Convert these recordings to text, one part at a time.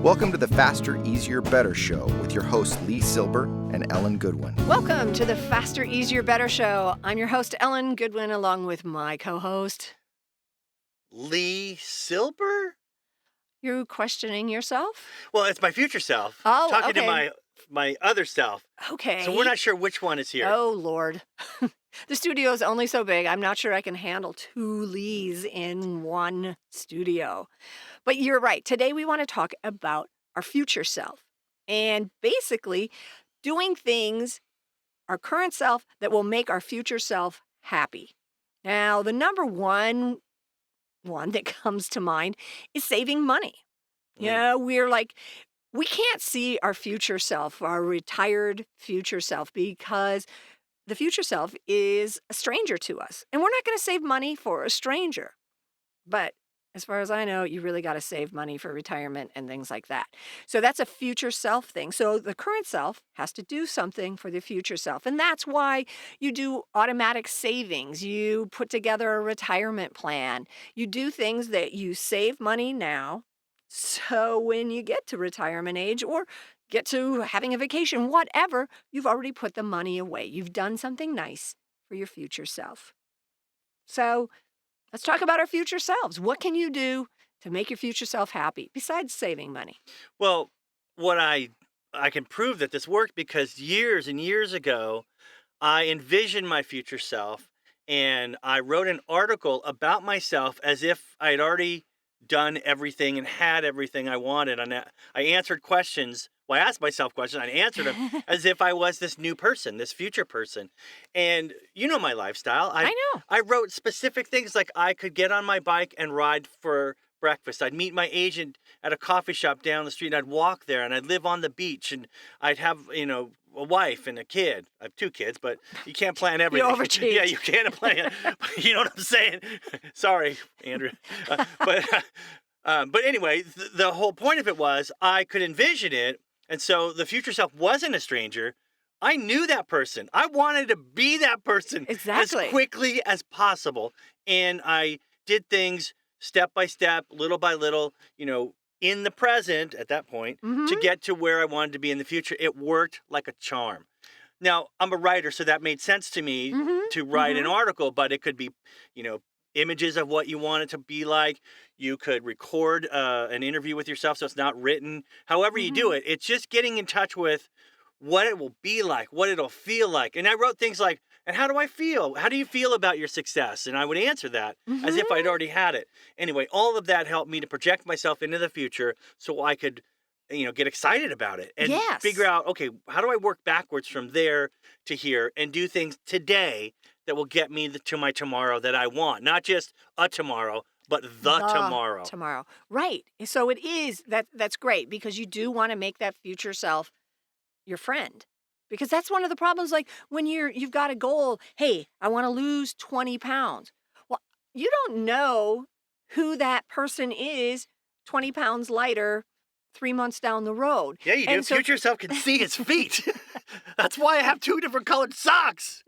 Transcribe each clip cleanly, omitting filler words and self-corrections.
Welcome to the Faster, Easier, Better Show with your hosts LeeSilber and Ellen Goodwin. Welcome to the Faster, Easier, Better Show. I'm your host, Ellen Goodwin, along with my co-host, LeeSilber? You questioning yourself? Well, it's my future self. Oh, talking okay. to my other self. Okay. So we're not sure which one is here. Oh, Lord. The studio is only so big. I'm not sure I can handle two Lees in one studio. But you're right. Today we want to talk about our future self and basically doing things, our current self, that will make our future self happy. Now, the number one that comes to mind is saving money. We can't see our future self, our retired future self, because the future self is a stranger to us. And we're not going to save money for a stranger. But as far as I know, you really got to save money for retirement and things like that. So that's a future self thing. So the current self has to do something for the future self. And that's why you do automatic savings. You put together a retirement plan. You do things that you save money now. So when you get to retirement age or get to having a vacation, whatever, you've already put the money away. You've done something nice for your future self. So let's talk about our future selves. What can you do to make your future self happy besides saving money? Well, what I can prove that this worked because years and years ago, I envisioned my future self and I wrote an article about myself as if I had already done everything and had everything I wanted. And I answered questions. Well, I asked myself questions. I answered them as if I was this new person, this future person. And you know my lifestyle. I know. I wrote specific things like I could get on my bike and ride for breakfast. I'd meet my agent at a coffee shop down the street and I'd walk there and I'd live on the beach and I'd have, a wife and a kid. I have 2 kids, but you can't plan everything. You overachieved. Yeah, you can't plan. You know what I'm saying? Sorry, Andrew. But anyway, the whole point of it was I could envision it. And so the future self wasn't a stranger. I knew that person. I wanted to be that person Exactly. as quickly as possible. And I did things step by step, little by little, in the present at that point to get to where I wanted to be in the future. It worked like a charm. Now, I'm a writer, so that made sense to me to write an article, but it could be, images of what you want it to be like. You could record an interview with yourself so it's not written. However you do it, it's just getting in touch with what it will be like, what it'll feel like. And I wrote things like, and how do I feel? How do you feel about your success? And I would answer that as if I'd already had it. Anyway, all of that helped me to project myself into the future so I could, get excited about it and figure out, okay, how do I work backwards from there to here and do things today that will get me to my tomorrow that I want? Not just a tomorrow, but the tomorrow. Tomorrow. Right. So it is, that's great because you do want to make that future self your friend. Because that's one of the problems, like when you've got a goal, hey, I want to lose 20 pounds. Well, you don't know who that person is 20 pounds lighter 3 months down the road. Yeah, you do. So, future self can see his feet. That's why I have 2 different colored socks.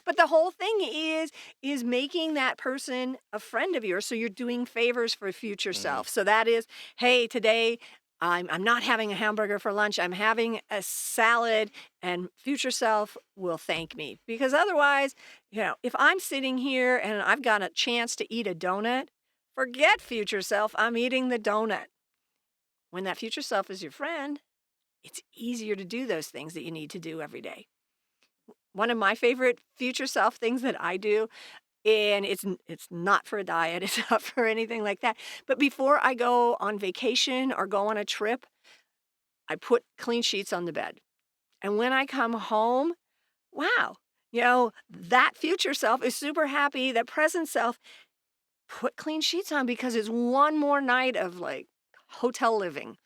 But the whole thing is making that person a friend of yours. So you're doing favors for future self. So that is, hey, today I'm not having a hamburger for lunch. I'm having a salad, and future self will thank me. Because otherwise, if I'm sitting here and I've got a chance to eat a donut, forget future self. I'm eating the donut. When that future self is your friend, it's easier to do those things that you need to do every day. One of my favorite future self things that I do, and it's not for a diet, it's not for anything like that. But before I go on vacation or go on a trip, I put clean sheets on the bed. And when I come home, wow, that future self is super happy. That present self put clean sheets on because it's one more night of like hotel living.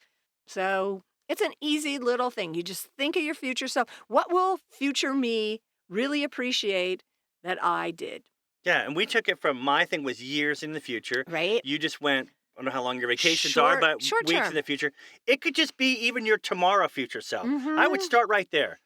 So it's an easy little thing. You just think of your future self. What will future me really appreciate that I did? Yeah, and we took it from my thing was years in the future. Right. You just went, I don't know how long your vacations are, but short weeks term. in the future. It could just be even your tomorrow future self. I would start right there.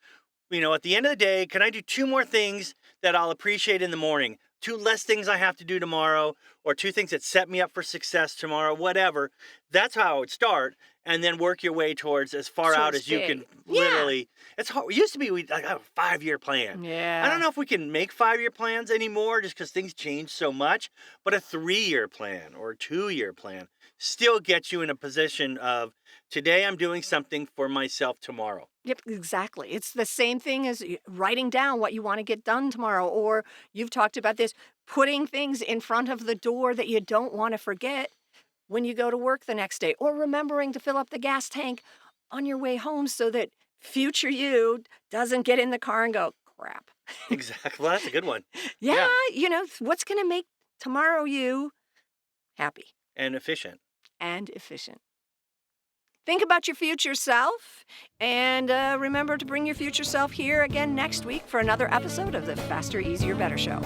At the end of the day, can I do 2 more things that I'll appreciate in the morning? 2 less things I have to do tomorrow, or 2 things that set me up for success tomorrow, whatever. That's how I would start, and then work your way towards as far out Towards as you can. big. Yeah. Literally, it's hard. It used to be we like have a 5-year plan. Yeah. I don't know if we can make 5-year plans anymore, just because things change so much. But a 3-year plan or a 2-year plan still gets you in a position of today I'm doing something for myself tomorrow. Yep, exactly. It's the same thing as writing down what you want to get done tomorrow, or you've talked about this, putting things in front of the door that you don't want to forget when you go to work the next day, or remembering to fill up the gas tank on your way home so that future you doesn't get in the car and go, crap. Exactly. Well, that's a good one. Yeah, what's going to make tomorrow you happy And efficient. and efficient. Think about your future self, and remember to bring your future self here again next week for another episode of the Faster, Easier, Better Show.